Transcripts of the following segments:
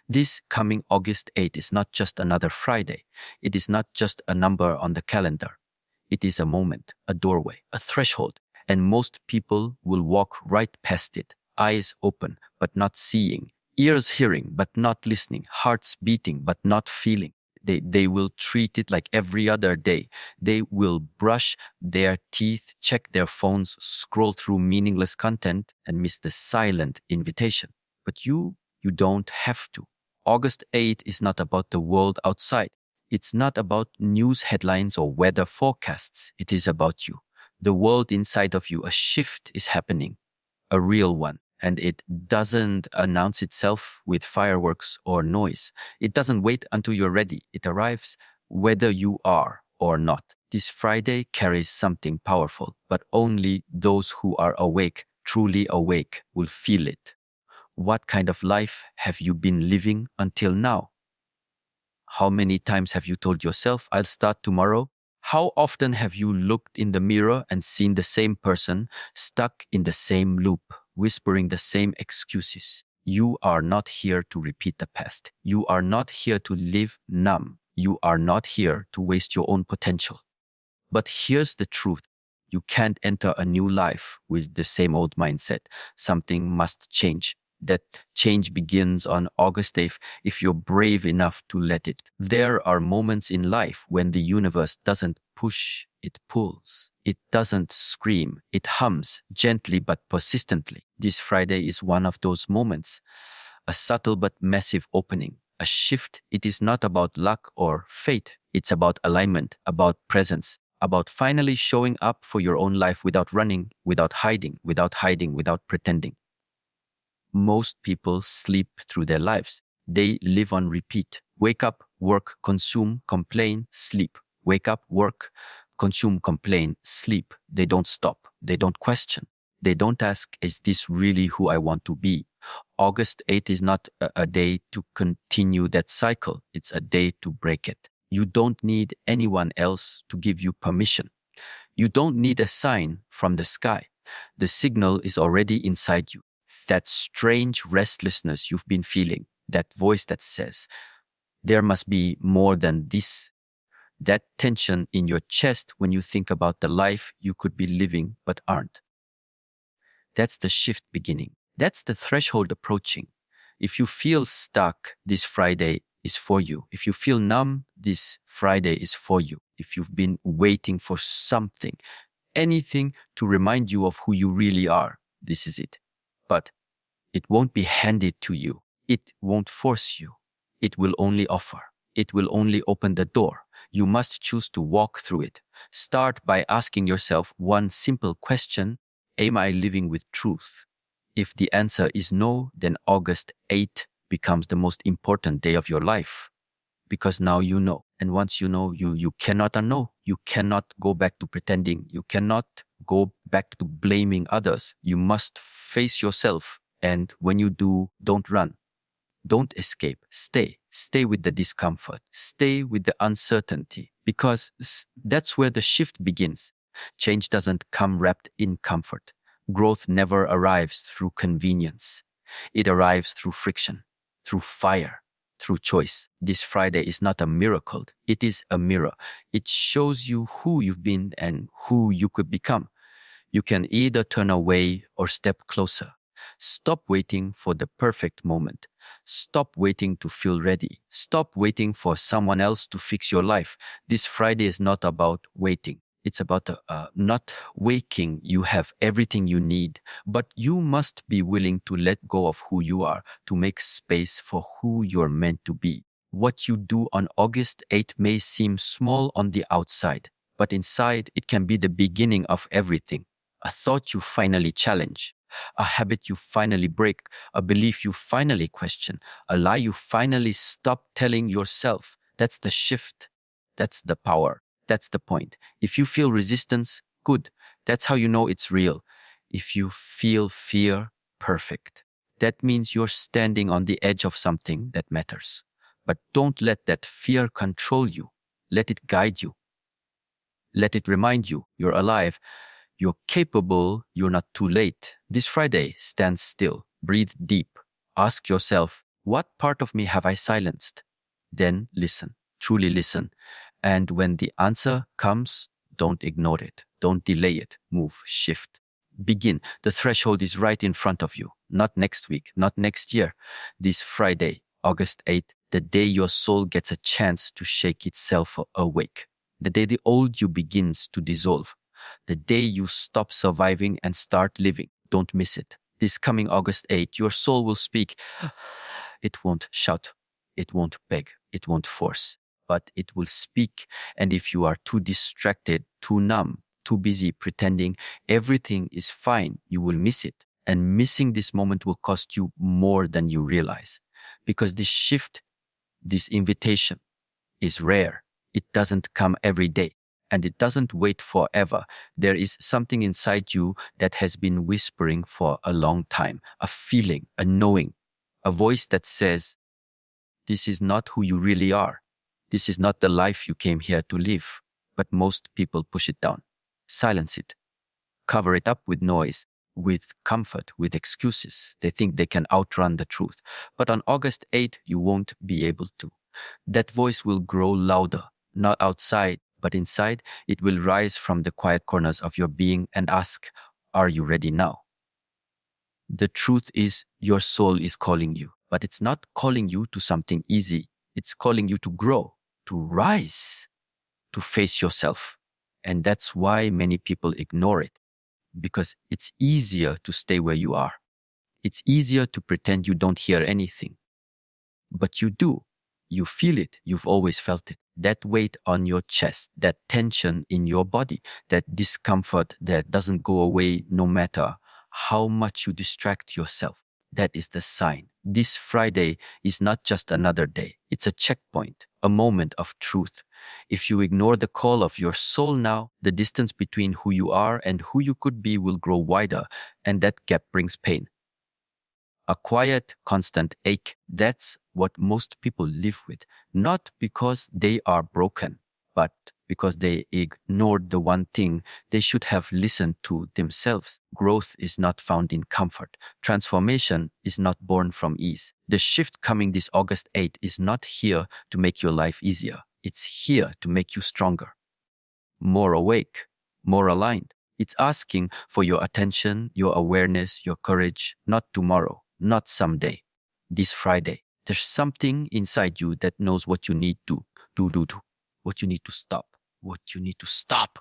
This coming August 8 is not just another Friday. It is not just a number on the calendar. It is a moment, a doorway, a threshold, and most people will walk right past it, eyes open but not seeing, ears hearing but not listening, hearts beating but not feeling. They will treat it like every other day. They will brush their teeth, check their phones, scroll through meaningless content, and miss the silent invitation. But you don't have to. August 8 is not about the world outside. It's not about news headlines or weather forecasts. It is about you. The world inside of you, a shift is happening, a real one. And it doesn't announce itself with fireworks or noise. It doesn't wait until you're ready. It arrives whether you are or not. This Friday carries something powerful, but only those who are awake, truly awake, will feel it. What kind of life have you been living until now? How many times have you told yourself, I'll start tomorrow? How often have you looked in the mirror and seen the same person stuck in the same loop, whispering the same excuses? You are not here to repeat the past. You are not here to live numb. You are not here to waste your own potential. But here's the truth. You can't enter a new life with the same old mindset. Something must change. That change begins on August 8th if you're brave enough to let it. There are moments in life when the universe doesn't push, it pulls. It doesn't scream, it hums gently but persistently. This Friday is one of those moments. A subtle but massive opening. A shift. It is not about luck or fate. It's about alignment, about presence, about finally showing up for your own life without running, without hiding, without pretending. Most people sleep through their lives. They live on repeat. Wake up, work, consume, complain, sleep. Wake up, work, consume, complain, sleep. They don't stop. They don't question. They don't ask, is this really who I want to be? August 8 is not a day to continue that cycle. It's a day to break it. You don't need anyone else to give you permission. You don't need a sign from the sky. The signal is already inside you. That strange restlessness you've been feeling, that voice that says, there must be more than this. That tension in your chest when you think about the life you could be living but aren't. That's the shift beginning. That's the threshold approaching. If you feel stuck, this Friday is for you. If you feel numb, this Friday is for you. If you've been waiting for something, anything to remind you of who you really are, this is it. But it won't be handed to you. It won't force you. It will only offer. It will only open the door. You must choose to walk through it. Start by asking yourself one simple question. Am I living with truth? If the answer is no, then August 8 becomes the most important day of your life. Because now you know. And once you know, you cannot unknow. You cannot go back to pretending. You cannot go back to blaming others. You must face yourself. And when you do, don't run. Don't escape. Stay. Stay with the discomfort. Stay with the uncertainty. Because that's where the shift begins. Change doesn't come wrapped in comfort. Growth never arrives through convenience. It arrives through friction, through fire, through choice. This Friday is not a miracle. It is a mirror. It shows you who you've been and who you could become. You can either turn away or step closer. Stop waiting for the perfect moment. Stop waiting to feel ready. Stop waiting for someone else to fix your life. This Friday is not about waiting. It's about not waking. You have everything you need, but you must be willing to let go of who you are, to make space for who you're meant to be. What you do on August 8 may seem small on the outside, but inside it can be the beginning of everything. A thought you finally challenge, a habit you finally break, a belief you finally question, a lie you finally stop telling yourself. That's the shift. That's the power. That's the point. If you feel resistance, good. That's how you know it's real. If you feel fear, perfect. That means you're standing on the edge of something that matters. But don't let that fear control you. Let it guide you. Let it remind you you're alive. You're capable. You're not too late. This Friday, stand still. Breathe deep. Ask yourself, What part of me have I silenced? Then listen, truly listen. And when the answer comes, don't ignore it. Don't delay it. Move, shift. Begin. The threshold is right in front of you. Not next week, not next year. This Friday, August 8th, the day your soul gets a chance to shake itself awake. The day the old you begins to dissolve. The day you stop surviving and start living. Don't miss it. This coming August 8th, your soul will speak. It won't shout. It won't beg. It won't force. But it will speak. And if you are too distracted, too numb, too busy pretending everything is fine, you will miss it. And missing this moment will cost you more than you realize. Because this shift, this invitation is rare. It doesn't come every day. And it doesn't wait forever. There is something inside you that has been whispering for a long time, a feeling, a knowing, a voice that says, this is not who you really are. This is not the life you came here to live. But most people push it down, silence it, cover it up with noise, with comfort, with excuses. They think they can outrun the truth. But on August 8th, you won't be able to. That voice will grow louder, not outside, but inside. It will rise from the quiet corners of your being and ask, are you ready now? The truth is your soul is calling you, but it's not calling you to something easy. It's calling you to grow, to rise, to face yourself. And that's why many people ignore it, because it's easier to stay where you are. It's easier to pretend you don't hear anything. But you do. You feel it. You've always felt it. That weight on your chest, that tension in your body, that discomfort that doesn't go away no matter how much you distract yourself. That is the sign. This Friday is not just another day. It's a checkpoint, a moment of truth. If you ignore the call of your soul now, the distance between who you are and who you could be will grow wider, and that gap brings pain. A quiet, constant ache. That's what most people live with, not because they are broken, but because they ignored the one thing they should have listened to themselves. Growth is not found in comfort. Transformation is not born from ease. The shift coming this August 8th is not here to make your life easier. It's here to make you stronger, more awake, more aligned. It's asking for your attention, your awareness, your courage, not tomorrow, not someday, this Friday. There's something inside you that knows what you need to do, what you need to stop, what you need to stop,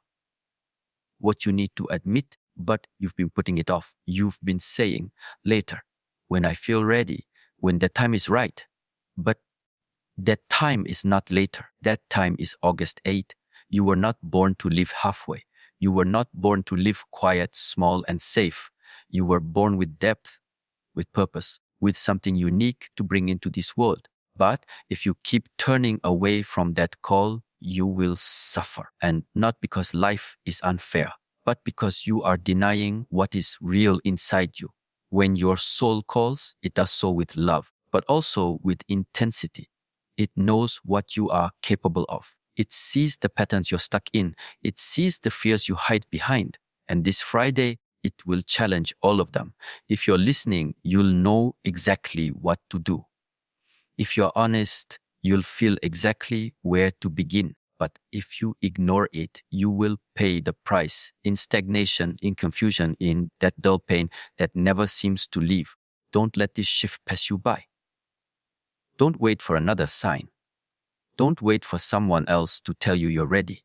what you need to admit, but you've been putting it off. You've been saying later, when I feel ready, when the time is right. But that time is not later. That time is August 8th. You were not born to live halfway. You were not born to live quiet, small, and safe. You were born with depth, with purpose, with something unique to bring into this world. But if you keep turning away from that call, you will suffer. And not because life is unfair, but because you are denying what is real inside you. When your soul calls, it does so with love, but also with intensity. It knows what you are capable of. It sees the patterns you're stuck in. It sees the fears you hide behind. And this Friday, it will challenge all of them. If you're listening, you'll know exactly what to do. If you're honest, you'll feel exactly where to begin. But if you ignore it, you will pay the price in stagnation, in confusion, in that dull pain that never seems to leave. Don't let this shift pass you by. Don't wait for another sign. Don't wait for someone else to tell you you're ready.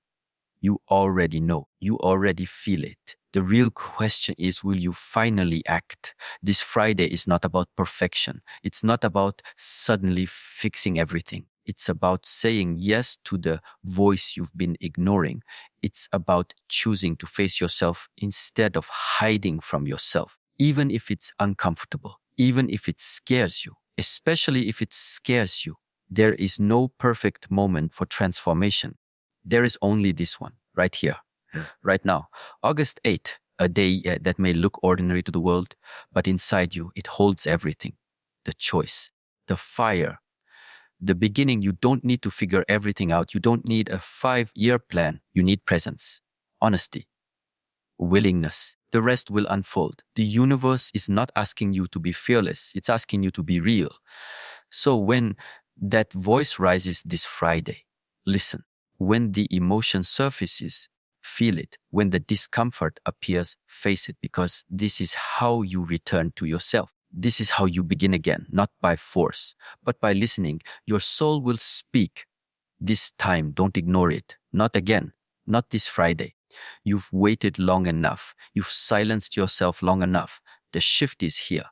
You already know. You already feel it. The real question is, will you finally act? This Friday is not about perfection. It's not about suddenly fixing everything. It's about saying yes to the voice you've been ignoring. It's about choosing to face yourself instead of hiding from yourself, even if it's uncomfortable, even if it scares you, especially if it scares you. There is no perfect moment for transformation. There is only this one, right here, right now. August 8th, a day that may look ordinary to the world, but inside you, it holds everything. The choice, the fire, the beginning. You don't need to figure everything out. You don't need a 5-year plan. You need presence, honesty, willingness. The rest will unfold. The universe is not asking you to be fearless. It's asking you to be real. So when that voice rises this Friday, listen. When the emotion surfaces, feel it. When the discomfort appears, face it, because this is how you return to yourself. This is how you begin again, not by force, but by listening. Your soul will speak. This time, don't ignore it. Not again. Not this Friday. You've waited long enough. You've silenced yourself long enough. The shift is here.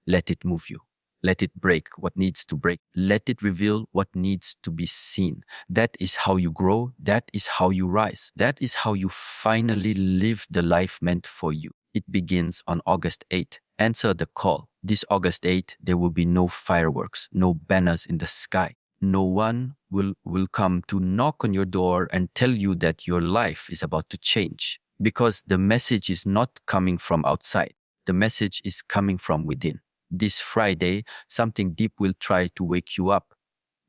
Let it move you. Let it break what needs to break. Let it reveal what needs to be seen. That is how you grow. That is how you rise. That is how you finally live the life meant for you. It begins on August 8th. Answer the call. This August 8th, there will be no fireworks, no banners in the sky. No one will come to knock on your door and tell you that your life is about to change, because the message is not coming from outside. The message is coming from within. This Friday, something deep will try to wake you up,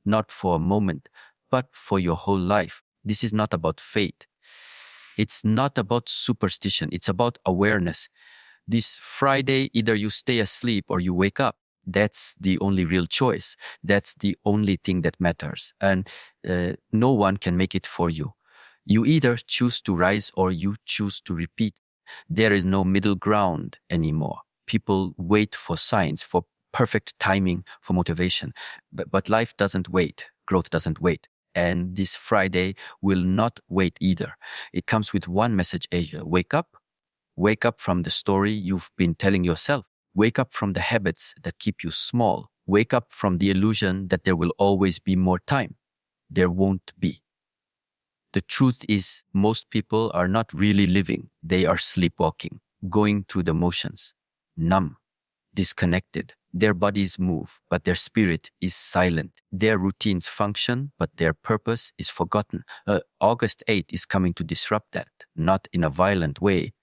not for a moment, but for your whole life. This is not about fate. It's not about superstition. It's about awareness. This Friday, either you stay asleep or you wake up. That's the only real choice. That's the only thing that matters. And no one can make it for you. You either choose to rise or you choose to repeat. There is no middle ground anymore. People wait for signs, for perfect timing, for motivation. But life doesn't wait. Growth doesn't wait. And this Friday will not wait either. It comes with one message, Asia. Wake up. Wake up from the story you've been telling yourself. Wake up from the habits that keep you small. Wake up from the illusion that there will always be more time. There won't be. The truth is, most people are not really living. They are sleepwalking, going through the motions, numb, disconnected. Their bodies move, but their spirit is silent. Their routines function, but their purpose is forgotten. August 8th is coming to disrupt that, not in a violent way,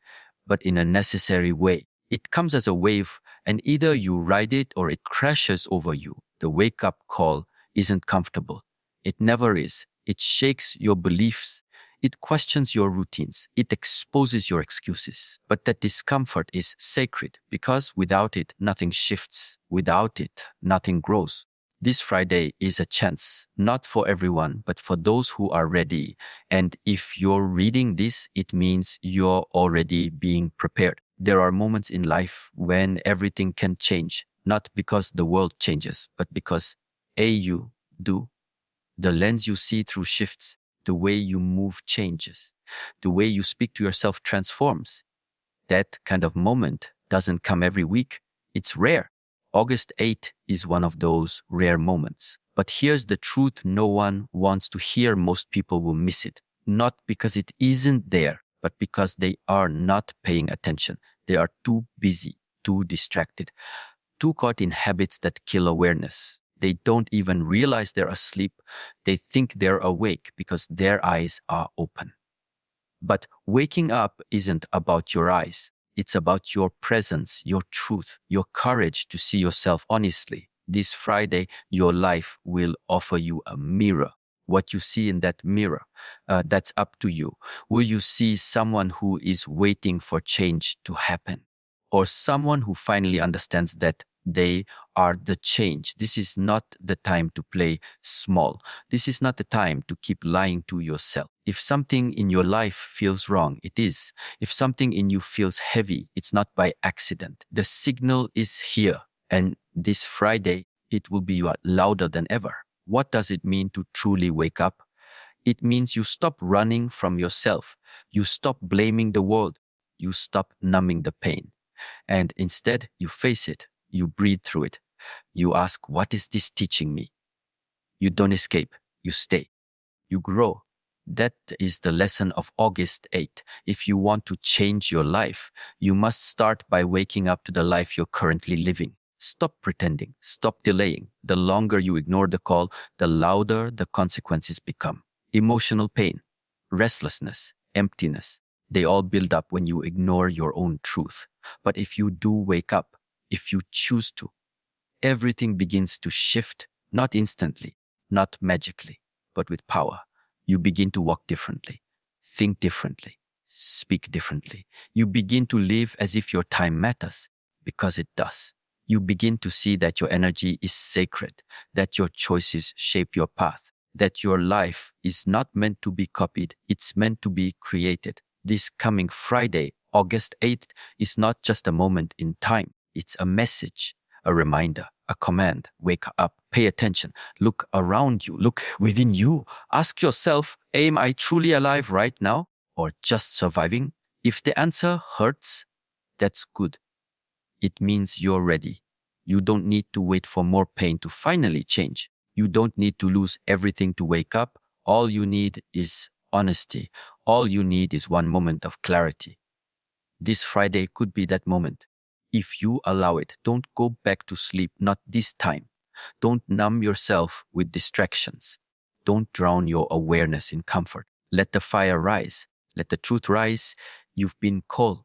but in a necessary way. It comes as a wave, and either you ride it or it crashes over you. The wake-up call isn't comfortable. It never is. It shakes your beliefs. It questions your routines. It exposes your excuses. But that discomfort is sacred, because without it, nothing shifts. Without it, nothing grows. This Friday is a chance, not for everyone, but for those who are ready. And if you're reading this, it means you're already being prepared. There are moments in life when everything can change, not because the world changes, but because you do. The lens you see through shifts, the way you move changes, the way you speak to yourself transforms. That kind of moment doesn't come every week. It's rare. August 8th is one of those rare moments. But here's the truth no one wants to hear. Most people will miss it. Not because it isn't there, but because they are not paying attention. They are too busy, too distracted, too caught in habits that kill awareness. They don't even realize they're asleep. They think they're awake because their eyes are open. But waking up isn't about your eyes. It's about your presence, your truth, your courage to see yourself honestly. This Friday, your life will offer you a mirror. What you see in that mirror, that's up to you. Will you see someone who is waiting for change to happen? Or someone who finally understands that they are the change? This is not the time to play small. This is not the time to keep lying to yourself. If something in your life feels wrong, it is. If something in you feels heavy, it's not by accident. The signal is here. And this Friday, it will be louder than ever. What does it mean to truly wake up? It means you stop running from yourself. You stop blaming the world. You stop numbing the pain. And instead, you face it. You breathe through it. You ask, what is this teaching me? You don't escape. You stay. You grow. That is the lesson of August 8th. If you want to change your life, you must start by waking up to the life you're currently living. Stop pretending. Stop delaying. The longer you ignore the call, the louder the consequences become. Emotional pain, restlessness, emptiness, they all build up when you ignore your own truth. But if you do wake up, if you choose to, everything begins to shift, not instantly, not magically, but with power. You begin to walk differently, think differently, speak differently. You begin to live as if your time matters, because it does. You begin to see that your energy is sacred, that your choices shape your path, that your life is not meant to be copied, it's meant to be created. This coming Friday, August 8th, is not just a moment in time, it's a message, a reminder, a command. Wake up, pay attention, look around you, look within you. Ask yourself, am I truly alive right now or just surviving? If the answer hurts, that's good. It means you're ready. You don't need to wait for more pain to finally change. You don't need to lose everything to wake up. All you need is honesty. All you need is one moment of clarity. This Friday could be that moment. If you allow it, don't go back to sleep, not this time. Don't numb yourself with distractions. Don't drown your awareness in comfort. Let the fire rise. Let the truth rise. You've been called.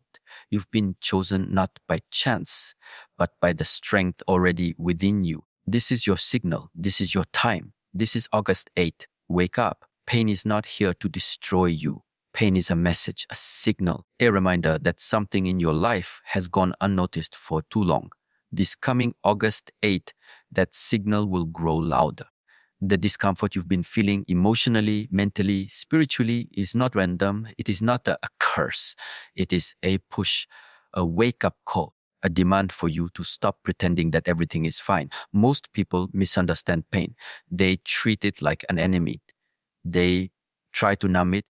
You've been chosen not by chance, but by the strength already within you. This is your signal. This is your time. This is August 8th. Wake up. Pain is not here to destroy you. Pain is a message, a signal, a reminder that something in your life has gone unnoticed for too long. This coming August 8th, that signal will grow louder. The discomfort you've been feeling emotionally, mentally, spiritually is not random. It is not a curse. It is a push, a wake-up call, a demand for you to stop pretending that everything is fine. Most people misunderstand pain. They treat it like an enemy. They try to numb it,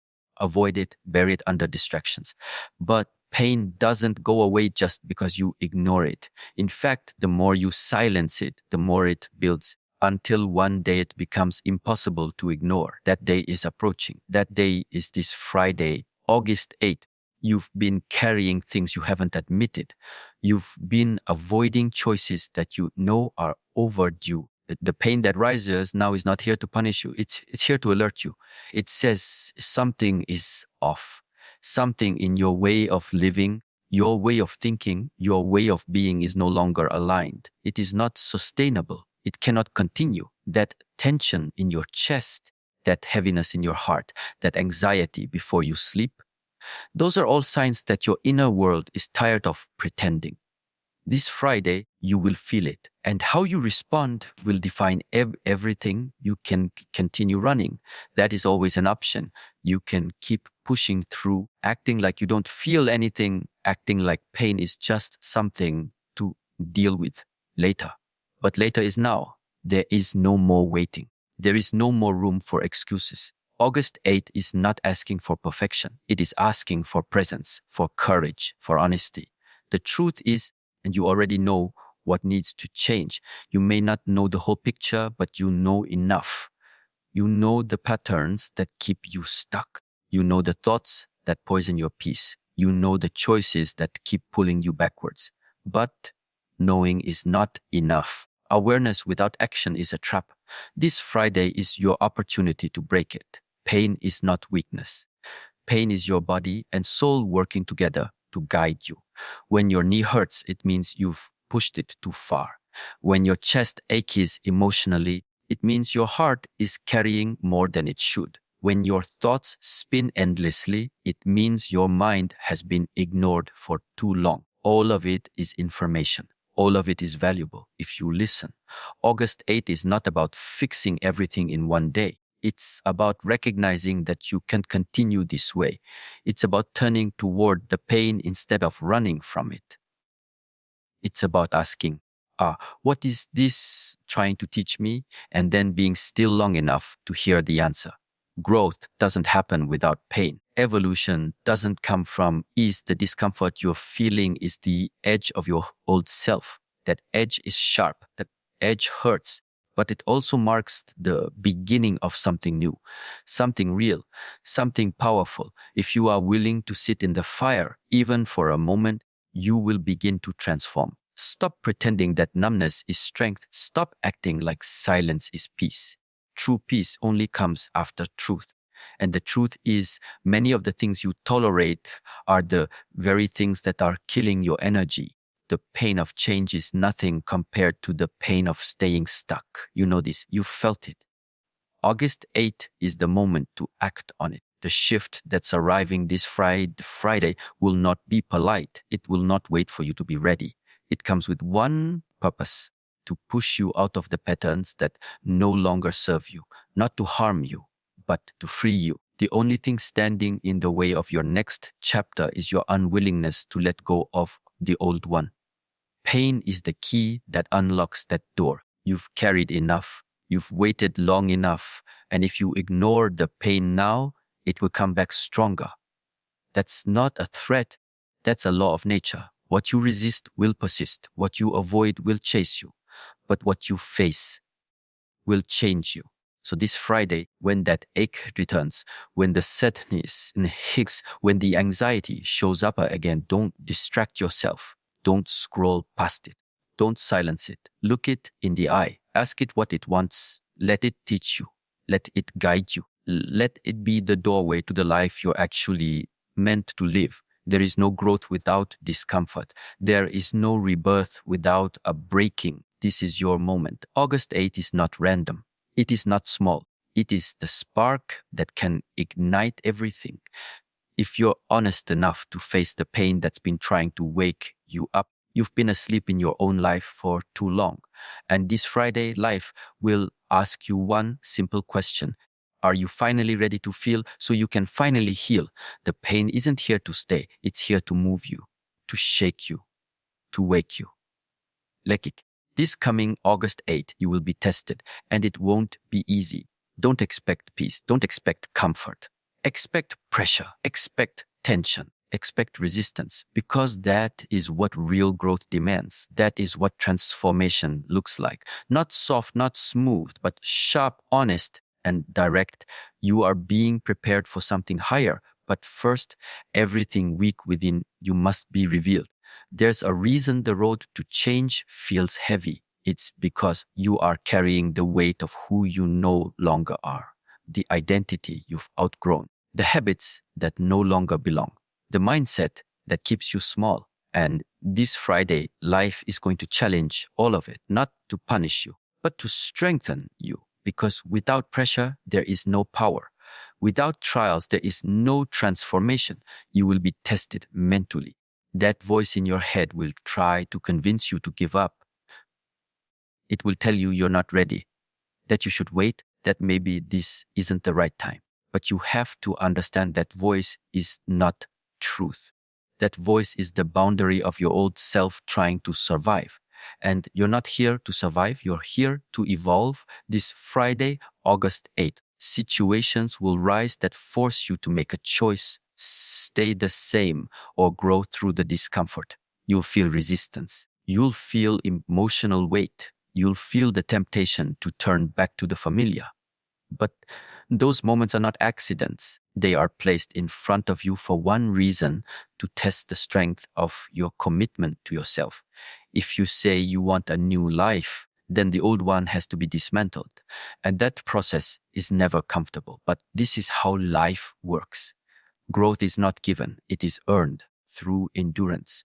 avoid it, bury it under distractions. But pain doesn't go away just because you ignore it. In fact, the more you silence it, the more it builds until one day it becomes impossible to ignore. That day is approaching. That day is this Friday, August 8th. You've been carrying things you haven't admitted. You've been avoiding choices that you know are overdue. The pain that rises now is not here to punish you. It's here to alert you. It says something is off. Something in your way of living, your way of thinking, your way of being is no longer aligned. It is not sustainable. It cannot continue. That tension in your chest, that heaviness in your heart, that anxiety before you sleep, those are all signs that your inner world is tired of pretending. This Friday, you will feel it. And how you respond will define everything. You can continue running. That is always an option. You can keep pushing through, acting like you don't feel anything, acting like pain is just something to deal with later. But later is now. There is no more waiting. There is no more room for excuses. August 8th is not asking for perfection. It is asking for presence, for courage, for honesty. The truth is, and you already know what needs to change. You may not know the whole picture, but you know enough. You know the patterns that keep you stuck. You know the thoughts that poison your peace. You know the choices that keep pulling you backwards. But knowing is not enough. Awareness without action is a trap. This Friday is your opportunity to break it. Pain is not weakness. Pain is your body and soul working together to guide you. When your knee hurts, it means you've pushed it too far. When your chest aches emotionally, it means your heart is carrying more than it should. When your thoughts spin endlessly, it means your mind has been ignored for too long. All of it is information. All of it is valuable if you listen. August 8th is not about fixing everything in one day. It's about recognizing that you can continue this way. It's about turning toward the pain instead of running from it. It's about asking, what is this trying to teach me? And then being still long enough to hear the answer. Growth doesn't happen without pain. Evolution doesn't come from ease. The discomfort you're feeling is the edge of your old self. That edge is sharp. That edge hurts. But it also marks the beginning of something new, something real, something powerful. If you are willing to sit in the fire, even for a moment, you will begin to transform. Stop pretending that numbness is strength. Stop acting like silence is peace. True peace only comes after truth. And the truth is, many of the things you tolerate are the very things that are killing your energy. The pain of change is nothing compared to the pain of staying stuck. You know this, you felt it. August 8th is the moment to act on it. The shift that's arriving this Friday will not be polite. It will not wait for you to be ready. It comes with one purpose, to push you out of the patterns that no longer serve you, not to harm you, but to free you. The only thing standing in the way of your next chapter is your unwillingness to let go of the old one. Pain is the key that unlocks that door. You've carried enough. You've waited long enough. And if you ignore the pain now, it will come back stronger. That's not a threat. That's a law of nature. What you resist will persist. What you avoid will chase you. But what you face will change you. So this Friday, when that ache returns, when the sadness hits, when the anxiety shows up again, don't distract yourself. Don't scroll past it. Don't silence it. Look it in the eye. Ask it what it wants. Let it teach you. Let it guide you. Let it be the doorway to the life you're actually meant to live. There is no growth without discomfort. There is no rebirth without a breaking. This is your moment. August 8th is not random. It is not small. It is the spark that can ignite everything. If you're honest enough to face the pain that's been trying to wake you up, you've been asleep in your own life for too long. And this Friday, life will ask you one simple question. Are you finally ready to feel so you can finally heal? The pain isn't here to stay. It's here to move you, to shake you, to wake you. Lekik. This coming August 8th, you will be tested, and it won't be easy. Don't expect peace. Don't expect comfort. Expect pressure. Expect tension. Expect resistance, because that is what real growth demands. That is what transformation looks like. Not soft, not smooth, but sharp, honest, and direct. You are being prepared for something higher. But first, everything weak within you must be revealed. There's a reason the road to change feels heavy. It's because you are carrying the weight of who you no longer are, the identity you've outgrown, the habits that no longer belong, the mindset that keeps you small. And this Friday, life is going to challenge all of it, not to punish you, but to strengthen you. Because without pressure, there is no power. Without trials, there is no transformation. You will be tested mentally. That voice in your head will try to convince you to give up. It will tell you you're not ready, that you should wait, that maybe this isn't the right time. But you have to understand that voice is not truth. That voice is the boundary of your old self trying to survive. And you're not here to survive, you're here to evolve. This Friday, August 8th, situations will rise that force you to make a choice, stay the same, or grow through the discomfort. You'll feel resistance. You'll feel emotional weight. You'll feel the temptation to turn back to the familiar. But those moments are not accidents. They are placed in front of you for one reason: to test the strength of your commitment to yourself. If you say you want a new life, then the old one has to be dismantled. And that process is never comfortable. But this is how life works. Growth is not given, it is earned through endurance,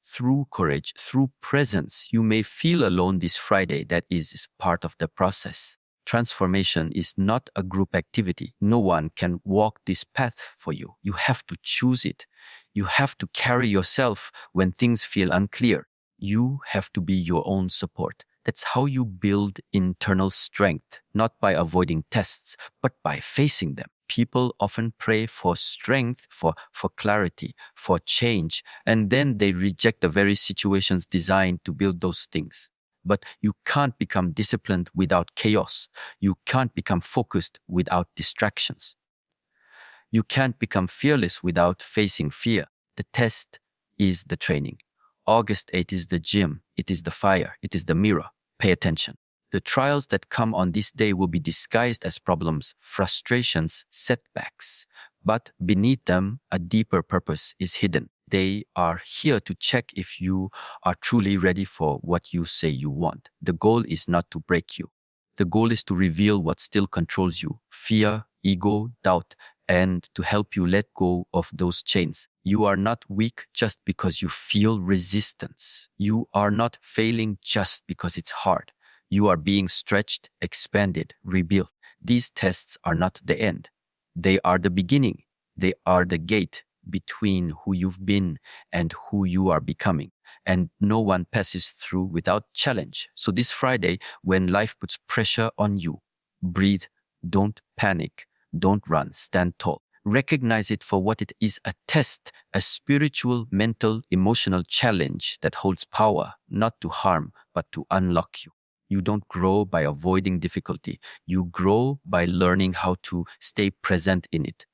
through courage, through presence. You may feel alone this Friday. That is part of the process. Transformation is not a group activity. No one can walk this path for you. You have to choose it. You have to carry yourself when things feel unclear. You have to be your own support. That's how you build internal strength, not by avoiding tests, but by facing them. People often pray for strength, for clarity, for change, and then they reject the very situations designed to build those things. But you can't become disciplined without chaos. You can't become focused without distractions. You can't become fearless without facing fear. The test is the training. August 8th is the gym. It is the fire. It is the mirror. Pay attention. The trials that come on this day will be disguised as problems, frustrations, setbacks. But beneath them, a deeper purpose is hidden. They are here to check if you are truly ready for what you say you want. The goal is not to break you. The goal is to reveal what still controls you: fear, ego, doubt, and to help you let go of those chains. You are not weak just because you feel resistance. You are not failing just because it's hard. You are being stretched, expanded, rebuilt. These tests are not the end. They are the beginning. They are the gate. between who you've been and who you are becoming. And no one passes through without challenge. So this Friday, when life puts pressure on you, breathe, don't panic, don't run, stand tall. Recognize it for what it is, a test, a spiritual, mental, emotional challenge that holds power, not to harm, but to unlock you. You don't grow by avoiding difficulty. You grow by learning how to stay present in it.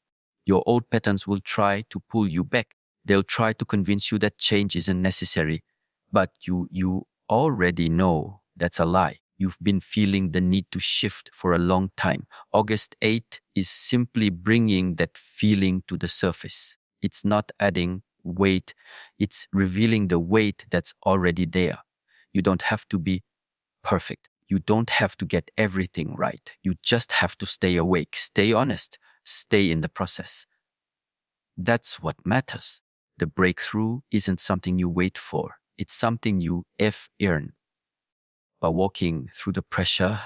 Your old patterns will try to pull you back. They'll try to convince you that change isn't necessary. But you already know that's a lie. You've been feeling the need to shift for a long time. August 8th is simply bringing that feeling to the surface. It's not adding weight. It's revealing the weight that's already there. You don't have to be perfect. You don't have to get everything right. You just have to stay awake, stay honest, stay in the process. That's what matters. The breakthrough isn't something you wait for. It's something you earn by walking through the pressure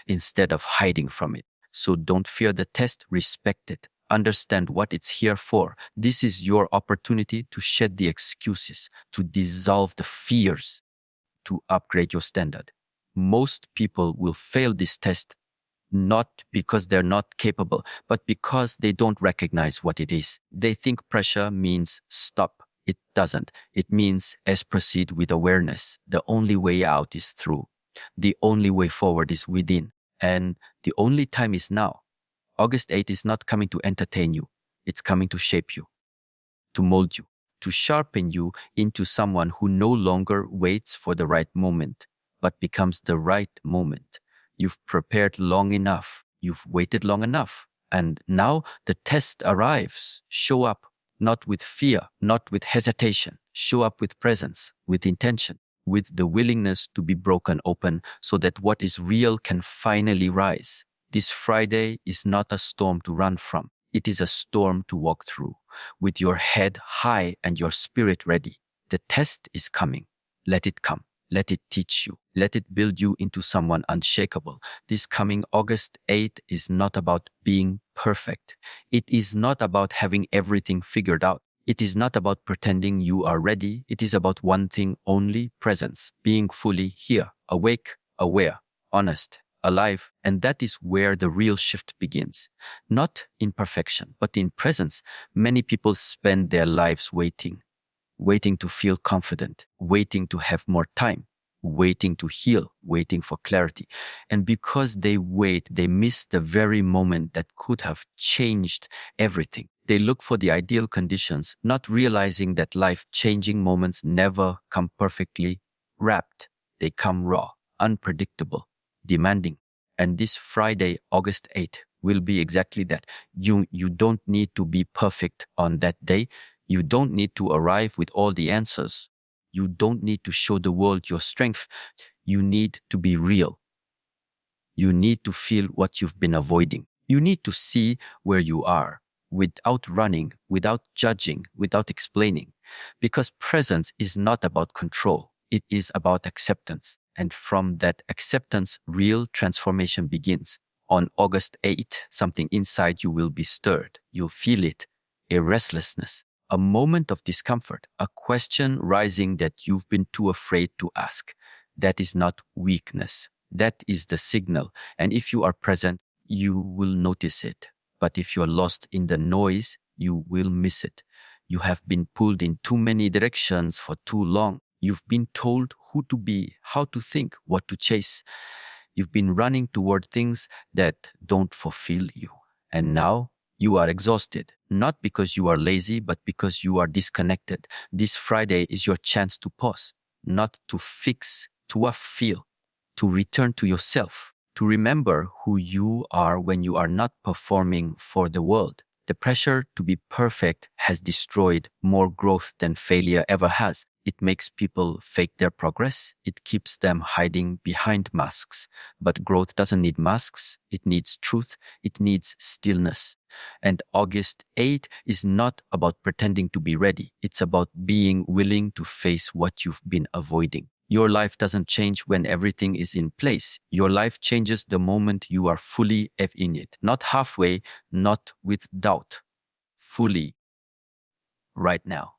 instead of hiding from it. So don't fear the test, respect it. Understand what it's here for. This is your opportunity to shed the excuses, to dissolve the fears, to upgrade your standard. Most people will fail this test not because they're not capable, but because they don't recognize what it is. They think pressure means stop. It doesn't. It means as proceed with awareness. The only way out is through. The only way forward is within. And the only time is now. August 8th is not coming to entertain you. It's coming to shape you, to mold you, to sharpen you into someone who no longer waits for the right moment, but becomes the right moment. You've prepared long enough. You've waited long enough. And now the test arrives. Show up, not with fear, not with hesitation. Show up with presence, with intention, with the willingness to be broken open so that what is real can finally rise. This Friday is not a storm to run from. It is a storm to walk through, with your head high and your spirit ready. The test is coming. Let it come. Let it teach you. Let it build you into someone unshakable. This coming August 8th is not about being perfect. It is not about having everything figured out. It is not about pretending you are ready. It is about one thing only: presence, being fully here, awake, aware, honest, alive. And that is where the real shift begins. Not in perfection, but in presence. Many people spend their lives waiting to feel confident, waiting to have more time, waiting to heal, waiting for clarity. And because they wait, they miss the very moment that could have changed everything. They look for the ideal conditions, not realizing that life-changing moments never come perfectly wrapped. They come raw, unpredictable, demanding. And this Friday, August 8th, will be exactly that. You don't need to be perfect on that day. You don't need to arrive with all the answers. You don't need to show the world your strength. You need to be real. You need to feel what you've been avoiding. You need to see where you are without running, without judging, without explaining. Because presence is not about control. It is about acceptance. And from that acceptance, real transformation begins. On August 8th, something inside you will be stirred. You'll feel it, a restlessness, a moment of discomfort, a question rising that you've been too afraid to ask. That is not weakness. That is the signal. And if you are present, you will notice it. But if you're lost in the noise, you will miss it. You have been pulled in too many directions for too long. You've been told who to be, how to think, what to chase. You've been running toward things that don't fulfill you. And now you are exhausted, not because you are lazy, but because you are disconnected. This Friday is your chance to pause, not to fix, to feel, to return to yourself, to remember who you are when you are not performing for the world. The pressure to be perfect has destroyed more growth than failure ever has. It makes people fake their progress. It keeps them hiding behind masks. But growth doesn't need masks. It needs truth. It needs stillness. And August 8th is not about pretending to be ready. It's about being willing to face what you've been avoiding. Your life doesn't change when everything is in place. Your life changes the moment you are fully in it. Not halfway, not with doubt. Fully. right now,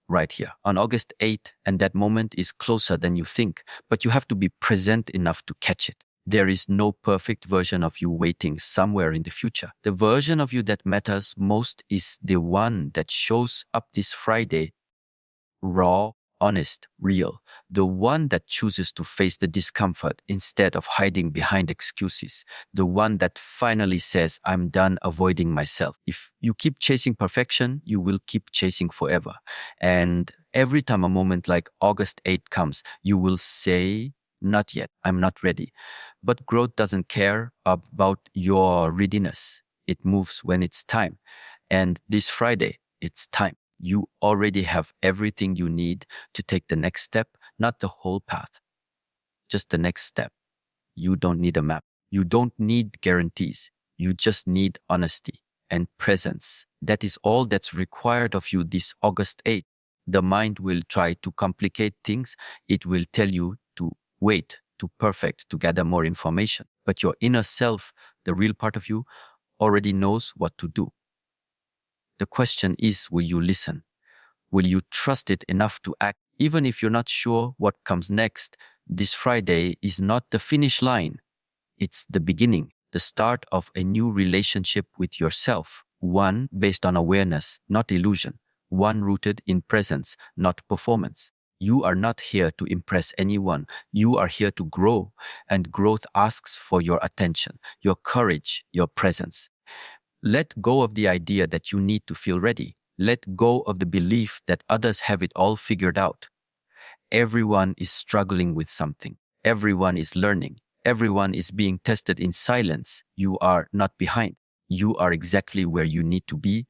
right here, on August 8th, and that moment is closer than you think, but you have to be present enough to catch it. There is no perfect version of you waiting somewhere in the future. The version of you that matters most is the one that shows up this Friday, raw, honest, real. The one that chooses to face the discomfort instead of hiding behind excuses. The one that finally says, I'm done avoiding myself. If you keep chasing perfection, you will keep chasing forever. And every time a moment like August 8th comes, you will say, not yet, I'm not ready. But growth doesn't care about your readiness. It moves when it's time. And this Friday, it's time. You already have everything you need to take the next step, not the whole path, just the next step. You don't need a map. You don't need guarantees. You just need honesty and presence. That is all that's required of you this August 8th. The mind will try to complicate things. It will tell you to wait, to perfect, to gather more information. But your inner self, the real part of you, already knows what to do. The question is, will you listen? Will you trust it enough to act even if you're not sure what comes next? This Friday is not the finish line. It's the beginning, the start of a new relationship with yourself. One based on awareness, not illusion. One rooted in presence, not performance. You are not here to impress anyone. You are here to grow, and growth asks for your attention, your courage, your presence. Let go of the idea that you need to feel ready. Let go of the belief that others have it all figured out. Everyone is struggling with something. Everyone is learning. Everyone is being tested in silence. You are not behind. You are exactly where you need to be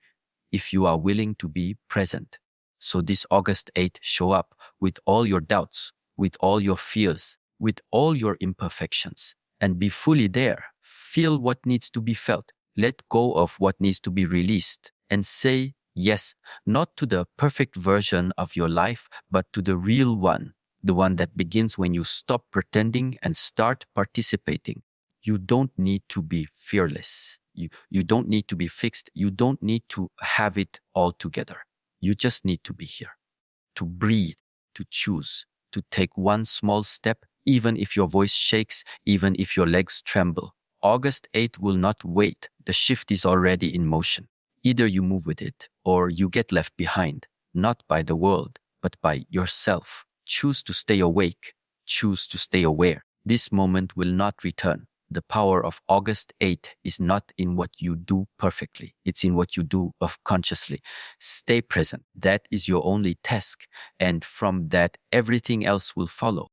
if you are willing to be present. So this August 8th, show up with all your doubts, with all your fears, with all your imperfections, and be fully there. Feel what needs to be felt. Let go of what needs to be released and say yes, not to the perfect version of your life, but to the real one, the one that begins when you stop pretending and start participating. You don't need to be fearless. You don't need to be fixed. You don't need to have it all together. You just need to be here, to breathe, to choose, to take one small step, even if your voice shakes, even if your legs tremble. August 8th will not wait. The shift is already in motion. Either you move with it or you get left behind, not by the world, but by yourself. Choose to stay awake. Choose to stay aware. This moment will not return. The power of August 8th is not in what you do perfectly. It's in what you do of consciously. Stay present. That is your only task. And from that, everything else will follow.